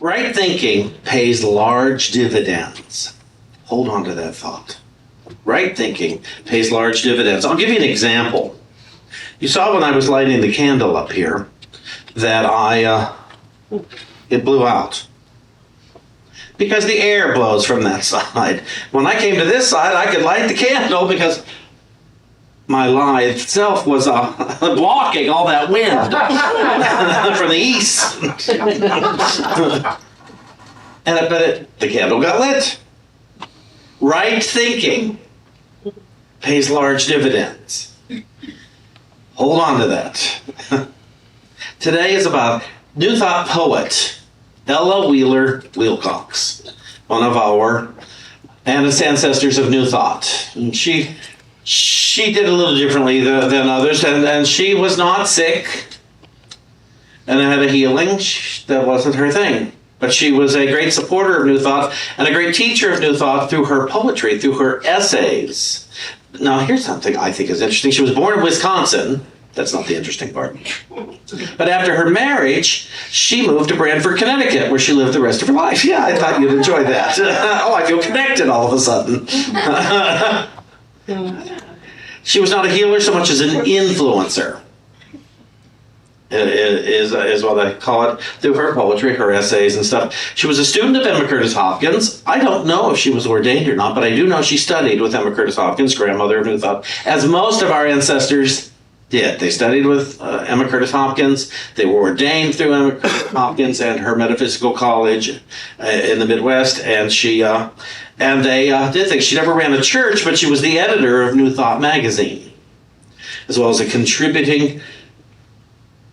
Right thinking pays large dividends. Hold on to that thought. Right thinking pays large dividends. I'll give you an example. You saw when I was lighting the candle up here that it blew out. Because the air blows from that side. When I came to this side, I could light the candle because my lithe self was blocking all that wind from the east. But the candle got lit. Right thinking pays large dividends. Hold on to that. Today is about New Thought poet Ella Wheeler Wilcox, one of our ancestors of New Thought. And she did a little differently than others, and she was not sick and had a healing. That wasn't her thing. But she was a great supporter of New Thought and a great teacher of New Thought through her poetry, through her essays. Now, here's something I think is interesting. She was born in Wisconsin. That's not the interesting part. But after her marriage, she moved to Brantford, Connecticut, where she lived the rest of her life. Yeah, I thought you'd enjoy that. Oh, I feel connected all of a sudden. She was not a healer so much as an influencer, is what I call it, through her poetry, her essays and stuff. She was a student of Emma Curtis Hopkins. I don't know if she was ordained or not, but I do know she studied with Emma Curtis Hopkins, grandmother of New Thought, as most of our ancestors did. They studied with Emma Curtis Hopkins. They were ordained through Emma Curtis Hopkins and her metaphysical college in the Midwest, and they did things. She never ran a church, but she was the editor of New Thought magazine, as well as a contributing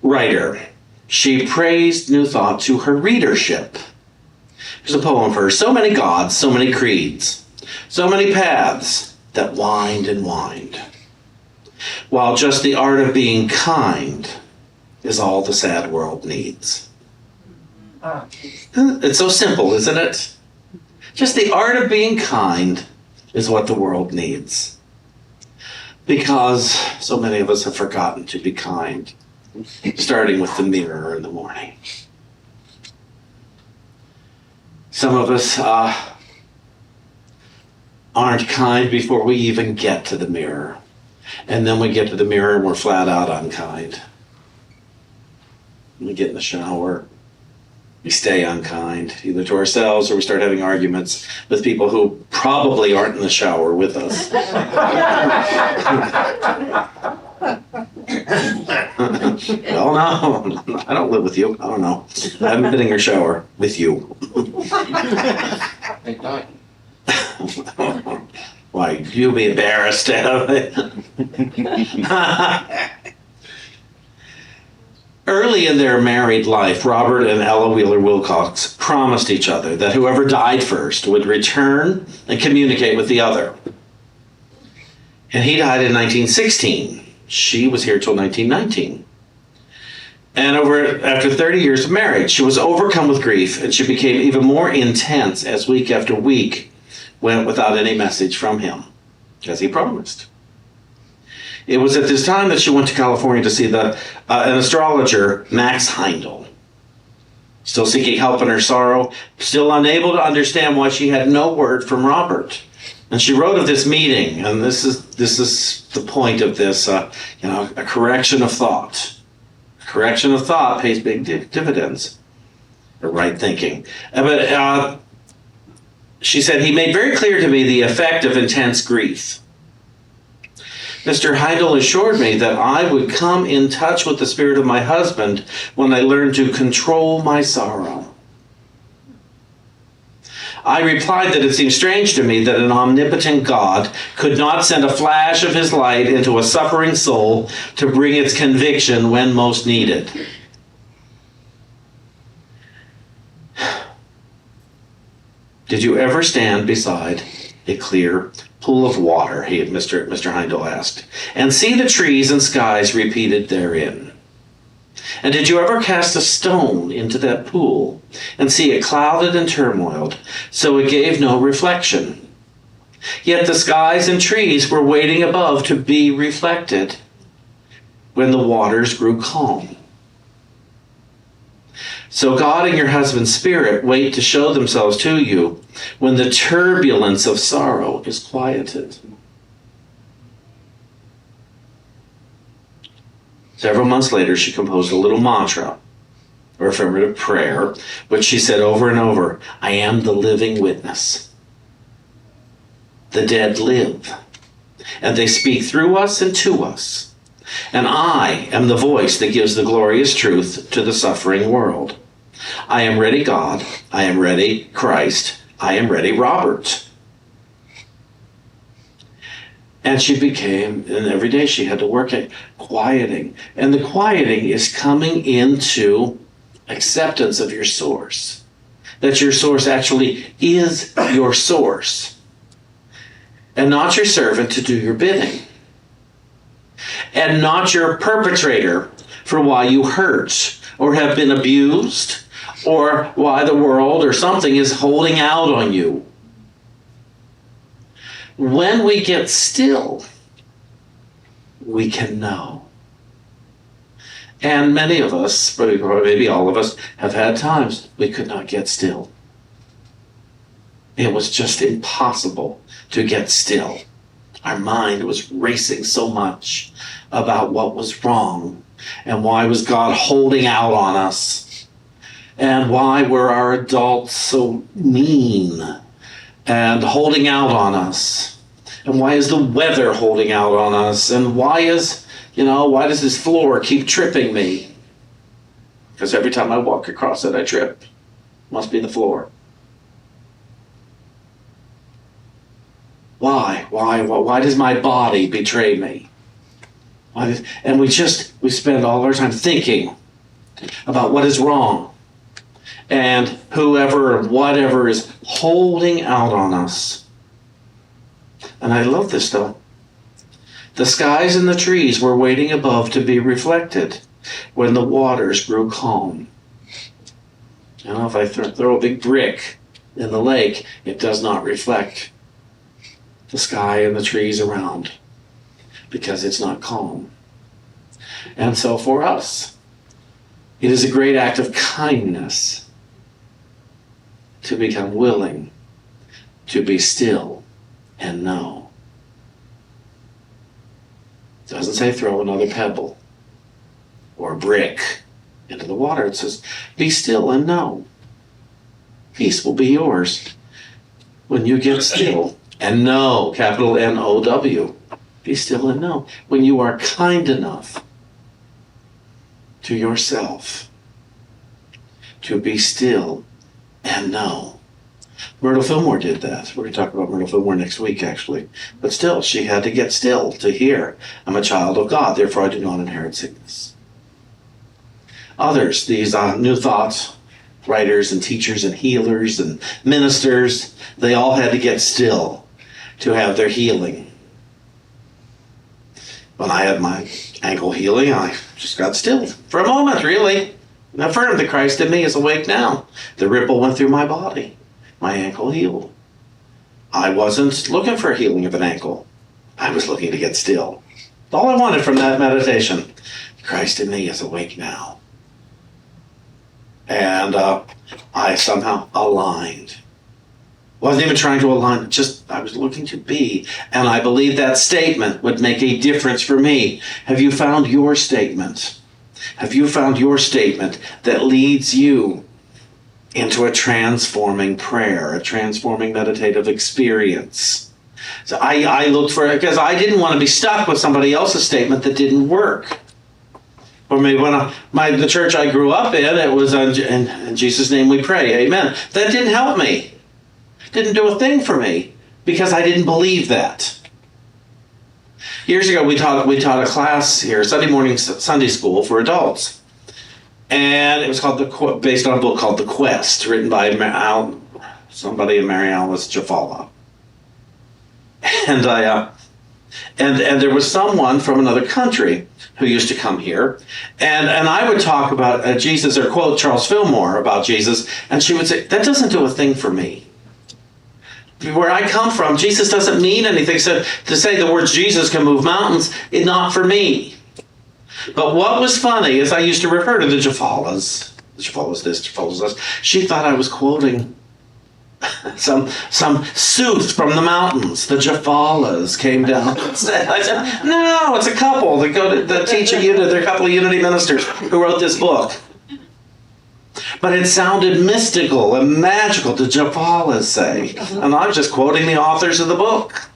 writer. She praised New Thought to her readership. Here's a poem of hers. So many gods, so many creeds, so many paths that wind and wind, while just the art of being kind is all the sad world needs. It's so simple, isn't it? Just the art of being kind is what the world needs. Because so many of us have forgotten to be kind, starting with the mirror in the morning. Some of us aren't kind before we even get to the mirror. And then we get to the mirror and we're flat out unkind. We get in the shower, we stay unkind, either to ourselves or we start having arguments with people who probably aren't in the shower with us. Oh no, I don't live with you. I don't know. I haven't been in your shower with you. Why, you'll be embarrassed. Early in their married life, Robert and Ella Wheeler Wilcox promised each other that whoever died first would return and communicate with the other. And he died in 1916. She was here till 1919. And after 30 years of marriage, she was overcome with grief, and she became even more intense as week after week went without any message from him, as he promised. It was at this time that she went to California to see an astrologer, Max Heindel. Still seeking help in her sorrow, still unable to understand why she had no word from Robert. And she wrote of this meeting, and this is the point of this, a correction of thought. Correction of thought pays big dividends, or right thinking. But she said, he made very clear to me the effect of intense grief. Mr. Heindel assured me that I would come in touch with the spirit of my husband when I learned to control my sorrow. I replied that it seemed strange to me that an omnipotent God could not send a flash of his light into a suffering soul to bring its conviction when most needed. Did you ever stand beside a clear pool of water, Mr. Heindel asked, and see the trees and skies repeated therein? And did you ever cast a stone into that pool and see it clouded and turmoiled, so it gave no reflection? Yet the skies and trees were waiting above to be reflected when the waters grew calm. So God and your husband's spirit wait to show themselves to you when the turbulence of sorrow is quieted. Several months later, she composed a little mantra, or affirmative prayer, which she said over and over, I am the living witness. The dead live, and they speak through us and to us. And I am the voice that gives the glorious truth to the suffering world. I am ready, God. I am ready, Christ. I am ready, Robert. And she became, and every day she had to work at quieting. And the quieting is coming into acceptance of your source. That your source actually is your source. And not your servant to do your bidding. And not your perpetrator for why you hurt or have been abused or why the world or something is holding out on you. When we get still, we can know. And many of us, maybe all of us, have had times we could not get still. It was just impossible to get still. Our mind was racing so much about what was wrong and why was God holding out on us and why were our adults so mean and holding out on us, and why is the weather holding out on us, and why does this floor keep tripping me? Because every time I walk across it, I trip. Must be the floor. Why? Why does my body betray me? And we spend all our time thinking about what is wrong and whoever or whatever is holding out on us. And I love this though. The skies and the trees were waiting above to be reflected when the waters grew calm. If I throw a big brick in the lake, it does not reflect the sky and the trees around because it's not calm. And so for us, it is a great act of kindness to become willing to be still and know. It doesn't say throw another pebble or a brick into the water. It says be still and know. Peace will be yours when you get still and know, capital N-O-W. Be still and know. When you are kind enough to yourself to be still and know. Myrtle Fillmore did that. We're going to talk about Myrtle Fillmore next week, actually. But still, she had to get still to hear, I'm a child of God, therefore I do not inherit sickness. Others, these New Thought writers and teachers and healers and ministers, they all had to get still to have their healing. When I had my ankle healing, I just got still for a moment, really, and affirmed that Christ in me is awake now. The ripple went through my body. My ankle healed. I wasn't looking for a healing of an ankle. I was looking to get still. All I wanted from that meditation. Christ in me is awake now. And I somehow aligned. Wasn't even trying to align, just I was looking to be. And I believe that statement would make a difference for me. Have you found your statement? Have you found your statement that leads you into a transforming prayer, a transforming meditative experience? So I looked for it because I didn't want to be stuck with somebody else's statement that didn't work. Or maybe when the church I grew up in, it was in Jesus' name we pray, amen. That didn't help me. Didn't do a thing for me because I didn't believe that. Years ago, we taught a class here, Sunday morning Sunday school for adults. And it was based on a book called The Quest, written by somebody in Mary Alice Jafala. And and there was someone from another country who used to come here, and I would talk about Jesus, or quote Charles Fillmore about Jesus, and she would say, that doesn't do a thing for me. Where I come from, Jesus doesn't mean anything. So to say the words Jesus can move mountains, not for me. But what was funny is I used to refer to the Jafalas She follows this, she follows this. She thought I was quoting some sooth from the mountains. The Jafalas came down. I said, no, it's a couple that go to teach a unit. They're a couple of Unity ministers who wrote this book. But it sounded mystical and magical, the Jafalas say. And I'm just quoting the authors of the book.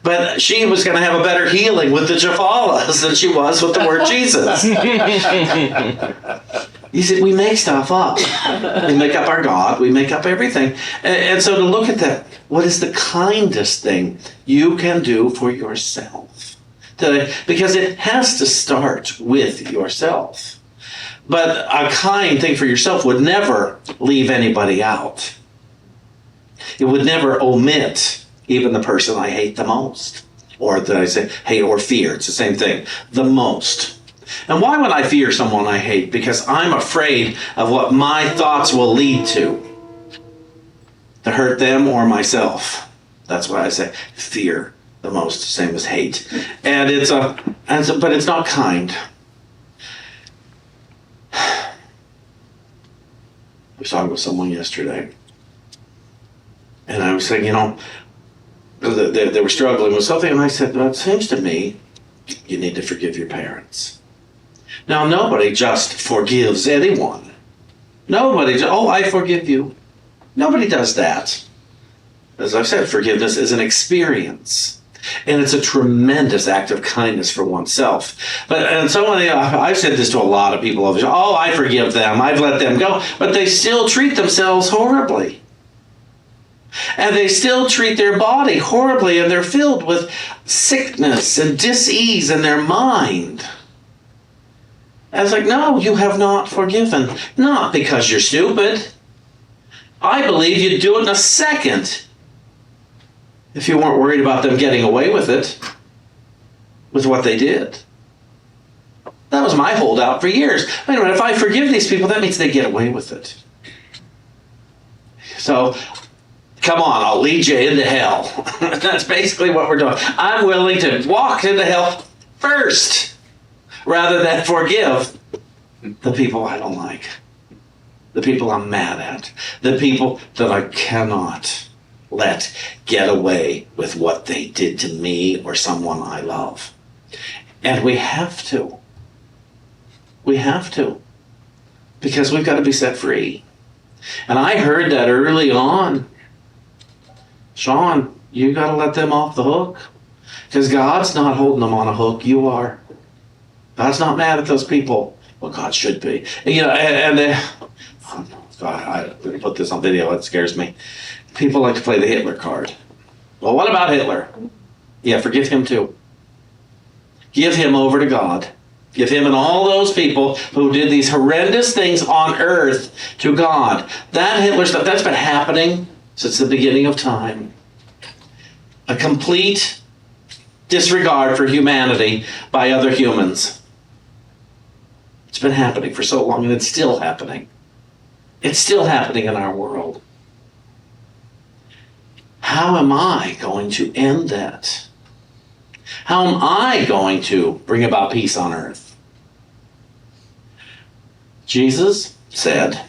But she was going to have a better healing with the Jafalas than she was with the word Jesus. You see, we make stuff up. We make up our God. We make up everything. And so to look at that, what is the kindest thing you can do for yourself? Because it has to start with yourself. But a kind thing for yourself would never leave anybody out. It would never omit even the person I hate the most. Or that I say hate or fear. It's the same thing. The most. And why would I fear someone I hate? Because I'm afraid of what my thoughts will lead to hurt them or myself. That's why I say fear the most, same as hate. But it's not kind. I was talking with someone yesterday, and I was saying, they were struggling with something, and I said, well, it seems to me you need to forgive your parents. Now, nobody just forgives anyone. I forgive you. Nobody does that. As I've said, forgiveness is an experience. And it's a tremendous act of kindness for oneself. I've said this to a lot of people. I forgive them. I've let them go. But they still treat themselves horribly. And they still treat their body horribly. And they're filled with sickness and dis-ease in their mind. And it's like, no, you have not forgiven. Not because you're stupid. I believe you'd do it in a second if you weren't worried about them getting away with it, with what they did. That was my holdout for years. Wait a minute, if I forgive these people, that means they get away with it. So, come on, I'll lead you into hell. That's basically what we're doing. I'm willing to walk into hell first, rather than forgive the people I don't like, the people I'm mad at, the people that I cannot let get away with what they did to me or someone I love. And we have to. We have to. Because we've got to be set free. And I heard that early on. Shawn, you got to let them off the hook. Because God's not holding them on a hook. You are. God's not mad at those people. Well, God should be. I put this on video. It scares me. People like to play the Hitler card. Well, what about Hitler? Yeah, forgive him too. Give him over to God. Give him and all those people who did these horrendous things on earth to God. That Hitler stuff, that's been happening since the beginning of time. A complete disregard for humanity by other humans. It's been happening for so long, and it's still happening. It's still happening in our world. How am I going to end that? How am I going to bring about peace on earth? Jesus said,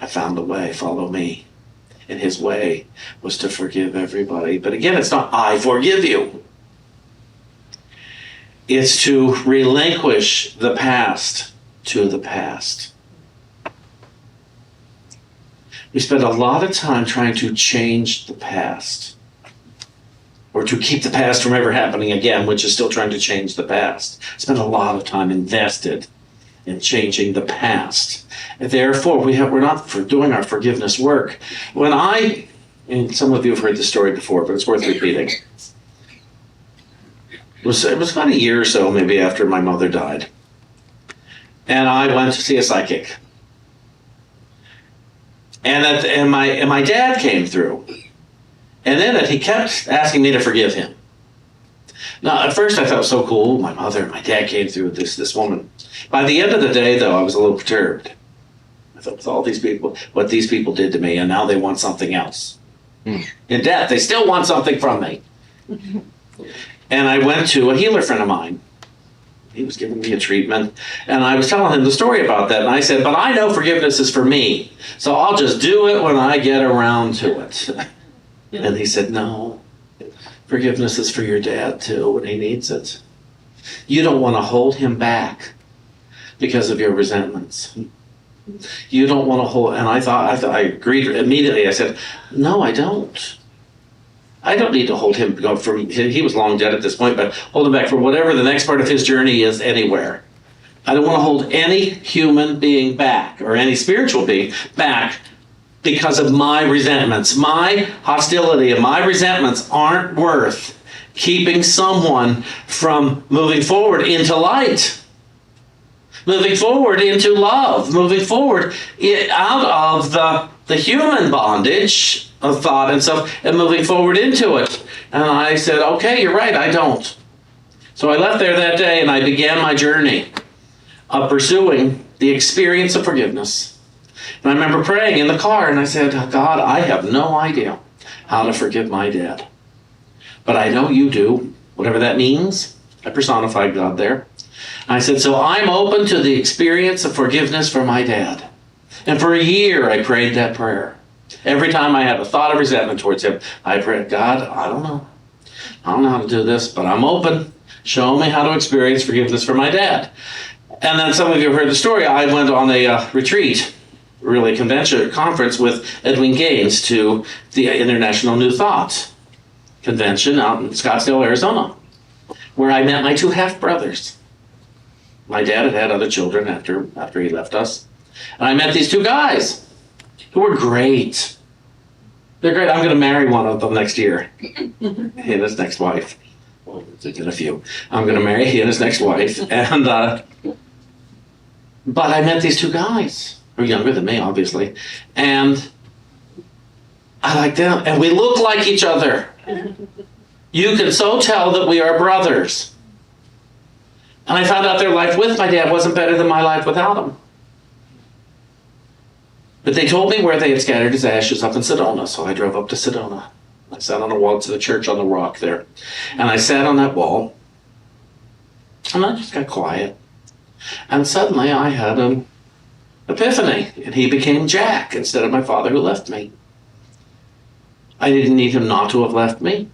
I found a way, follow me. And his way was to forgive everybody. But again, it's not, I forgive you. It's to relinquish the past to the past. We spend a lot of time trying to change the past, or to keep the past from ever happening again, which is still trying to change the past. Spend a lot of time invested in changing the past. And therefore, we're not doing our forgiveness work. And some of you have heard this story before, but it's worth repeating. It was about a year or so, maybe after my mother died. And I went to see a psychic. And my dad came through. And then he kept asking me to forgive him. Now, at first I felt so cool. My mother and my dad came through with this woman. By the end of the day, though, I was a little perturbed. I thought, with all these people, what these people did to me, and now they want something else. In death, they still want something from me. And I went to a healer friend of mine He was giving me a treatment. And I was telling him the story about that. And I said, but I know forgiveness is for me. So I'll just do it when I get around to it. And he said, no, forgiveness is for your dad too when he needs it. You don't want to hold him back because of your resentments. You don't want to hold, and I agreed immediately. I said, no, I don't. I don't need to hold him from, he was long dead at this point, but hold him back for whatever the next part of his journey is anywhere. I don't want to hold any human being back or any spiritual being back because of my resentments. My hostility and my resentments aren't worth keeping someone from moving forward into light, moving forward into love, moving forward out of the human bondage of thought and stuff and moving forward into it. And I said, okay, you're right, I don't. So I left there that day and I began my journey of pursuing the experience of forgiveness. And I remember praying in the car and I said, God, I have no idea how to forgive my dad. But I know you do, whatever that means. I personified God there. I said, so I'm open to the experience of forgiveness for my dad. And for a year, I prayed that prayer. Every time I had a thought of resentment towards him, I prayed, God, I don't know. I don't know how to do this, but I'm open. Show me how to experience forgiveness for my dad. And then some of you have heard the story. I went on a retreat, really convention, conference with Edwin Gaines to the International New Thought Convention out in Scottsdale, Arizona, where I met my two half-brothers. My dad had other children after he left us. And I met these two guys who were great. They're great. I'm going to marry one of them next year. He and his next wife. Well, there's a few. I'm going to marry he and his next wife. And but I met these two guys, who are younger than me, obviously. And I liked them. And we look like each other. You can so tell that we are brothers. And I found out their life with my dad wasn't better than my life without him. But they told me where they had scattered his ashes up in Sedona, so I drove up to Sedona. I sat on a wall to the church on the rock there. And I sat on that wall, and I just got quiet. And suddenly I had an epiphany, and he became Jack instead of my father who left me. I didn't need him not to have left me.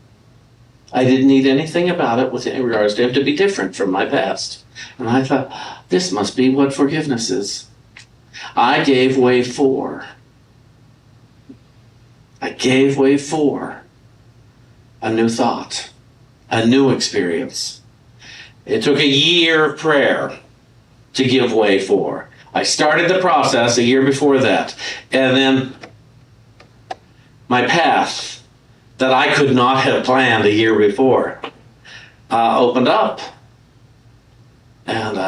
I didn't need anything about it with regards to him to be different from my past. And I thought, this must be what forgiveness is. I gave way for a new thought, a new experience. It took a year of prayer to give way for. I started the process a year before that, and then my path that I could not have planned a year before opened up. And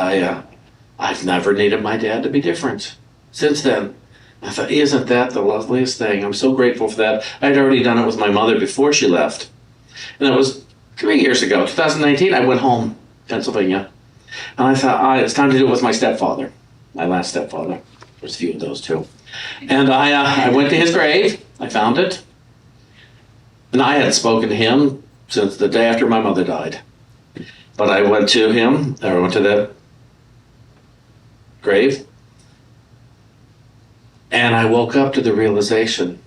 I've never needed my dad to be different since then. I thought, isn't that the loveliest thing? I'm so grateful for that. I'd already done it with my mother before she left. And it was 3 years ago, 2019, I went home, Pennsylvania. And I thought, it's time to do it with my stepfather, my last stepfather. There's a few of those too. And I went to his grave. I found it. And I hadn't spoken to him since the day after my mother died. But I went to him, I went to that grave, and I woke up to the realization,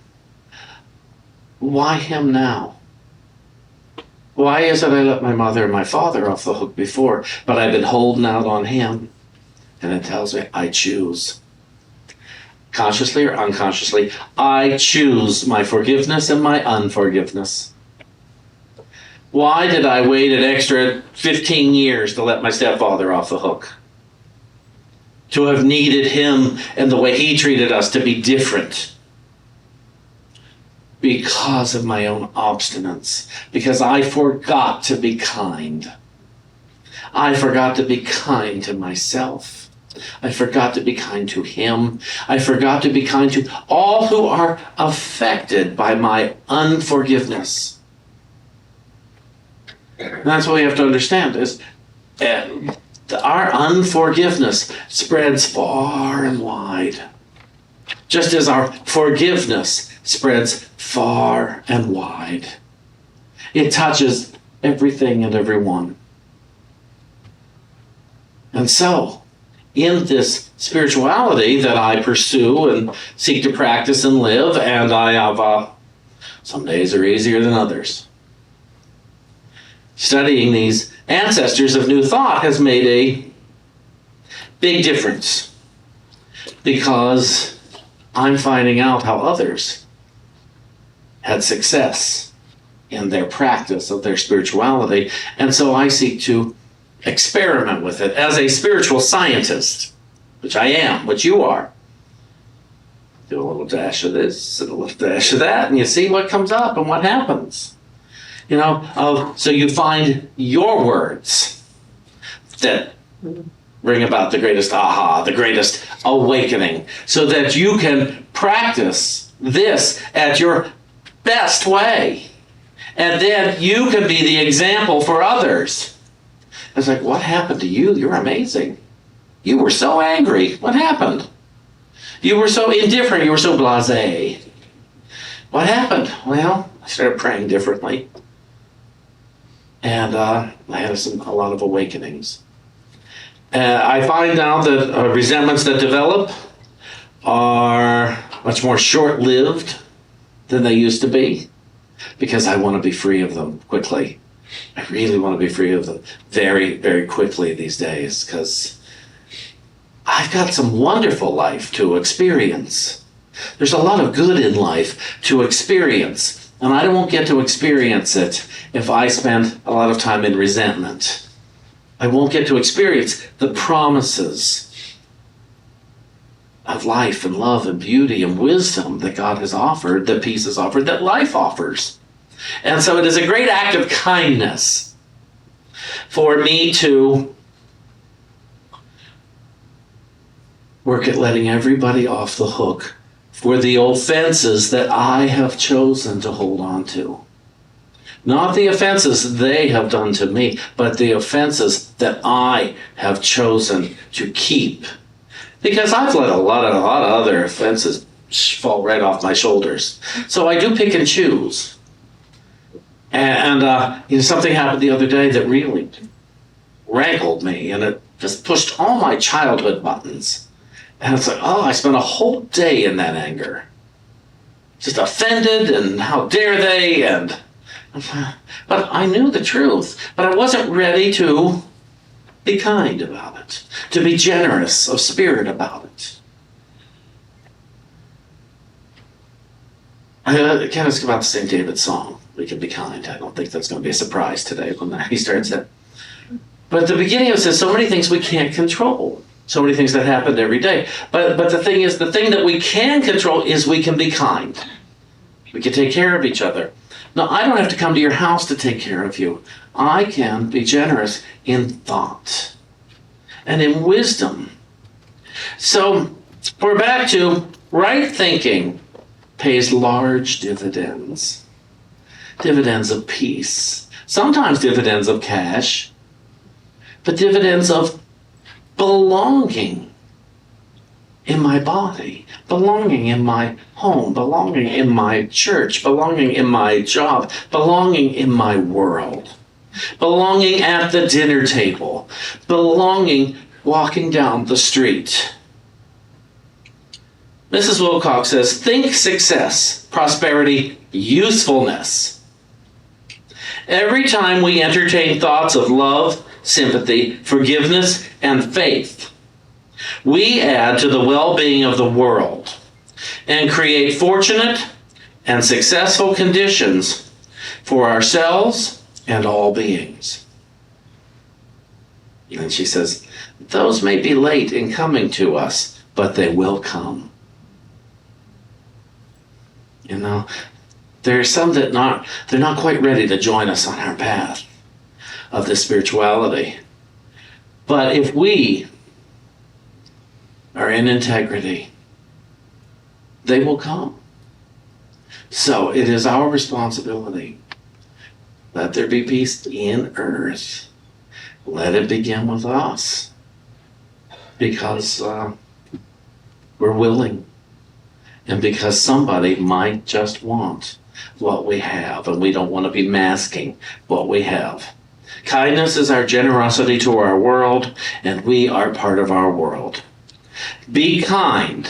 why him now? Why is it I let my mother and my father off the hook before, but I've been holding out on him? And it tells me I choose. Consciously or unconsciously, I choose my forgiveness and my unforgiveness. Why did I wait an extra 15 years to let my stepfather off the hook? To have needed him and the way he treated us to be different. Because of my own obstinance. Because I forgot to be kind. I forgot to be kind to myself. I forgot to be kind to him. I forgot to be kind to all who are affected by my unforgiveness. And that's what we have to understand is our unforgiveness spreads far and wide. Just as our forgiveness spreads far and wide. It touches everything and everyone. And so, in this spirituality that I pursue and seek to practice and live, and I have, some days are easier than others. Studying these ancestors of New Thought has made a big difference, because I'm finding out how others had success in their practice of their spirituality, and so I seek to experiment with it as a spiritual scientist, which I am, which you are. Do a little dash of this and a little dash of that, and you see what comes up and what happens. So you find your words that bring about the greatest aha, the greatest awakening, so that you can practice this at your best way. And then you can be the example for others. It's like, what happened to you? You're amazing. You were so angry. What happened? You were so indifferent. You were so blasé. What happened? Well, I started praying differently. And I had a lot of awakenings. I find now that resentments that develop are much more short-lived than they used to be, because I want to be free of them quickly. I really want to be free of them very, very quickly these days, because I've got some wonderful life to experience. There's a lot of good in life to experience, and I won't get to experience it if I spend a lot of time in resentment. I won't get to experience the promises of life and love and beauty and wisdom that God has offered, that peace has offered, that life offers. And so it is a great act of kindness for me to work at letting everybody off the hook for the offenses that I have chosen to hold on to. Not the offenses they have done to me, but the offenses that I have chosen to keep. Because I've let a lot of other offenses fall right off my shoulders. So I do pick and choose. And something happened the other day that really rankled me, and it just pushed all my childhood buttons. And it's like, I spent a whole day in that anger. Just offended, and how dare they, but I knew the truth, but I wasn't ready to be kind about it, to be generous of spirit about it. Again, it's about the St. David song, We Can Be Kind. I don't think that's going to be a surprise today when he starts it. But at the beginning it says so many things we can't control, so many things that happen every day. But the thing is, the thing that we can control is we can be kind. We can take care of each other. Now, I don't have to come to your house to take care of you. I can be generous in thought and in wisdom. So we're back to right thinking pays large dividends. Dividends of peace. Sometimes dividends of cash, but dividends of belonging in my body, belonging in my home, belonging in my church, belonging in my job, belonging in my world, belonging at the dinner table, belonging walking down the street. Mrs. Wilcox says, think success, prosperity, usefulness. Every time we entertain thoughts of love, sympathy, forgiveness, and faith, we add to the well-being of the world and create fortunate and successful conditions for ourselves and all beings. And she says, those may be late in coming to us, but they will come. There are some that they're not quite ready to join us on our path of this spirituality. But if we are in integrity, they will come. So it is our responsibility. Let there be peace in earth. Let it begin with us. Because we're willing. And because somebody might just want what we have, and we don't want to be masking what we have. Kindness is our generosity to our world, and we are part of our world. Be kind.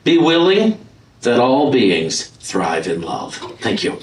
Be willing that all beings thrive in love. Thank you.